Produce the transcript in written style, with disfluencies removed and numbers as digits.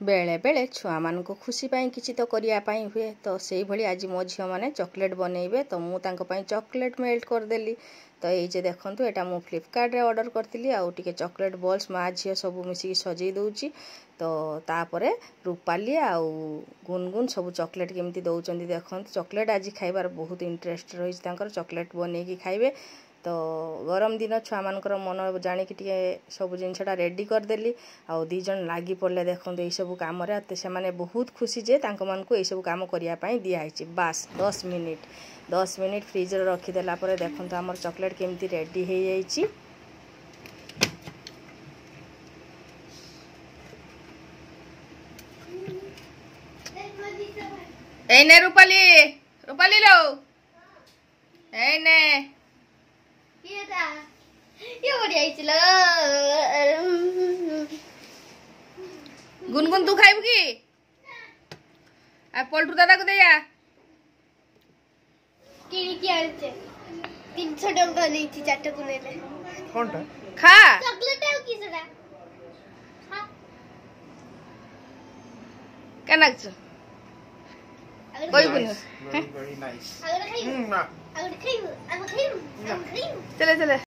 बेले बेले छुआ मान खुशी किसी तो करने हुए तो से भाई आज मो झी मैंने चॉकलेट बनइबे तो मुझे चॉकलेट मेल्ट करदेली। तो ये देखूँ यहाँ मुझे फ्लिपकार्ट रे ऑर्डर करी आउे चॉकलेट बॉल्स माँ झी सब मिसिक सजई दूची। तो तापर रूपाली आउ गुनगुन सब चॉकलेट केमती दौरान देखते चॉकलेट आज खाइबार बहुत इंटरेस्ट रही चॉकलेट बनई खाइबे। तो गरम दिन छुआ मानकर मन जाणिक सब जिनसा रेडी करदेली आउ दी जन लगी पड़े देखो ये सब कम से माने बहुत खुशी जे मानक ये सब कम करने दिखाई बास 10 मिनिट फ्रिज रखीदेला देखो आम चॉकलेट केमती रेडी हो जाइए। एने रूपाली रूपाली लो एने गुनगुन तू खाइब कि पल्टू दादा को देया 300 टंका नहीं थी 4 को नेले कोनटा खा चॉकलेट है कि सेटा केना छ कोई भी very nice अगर खाई चले चले।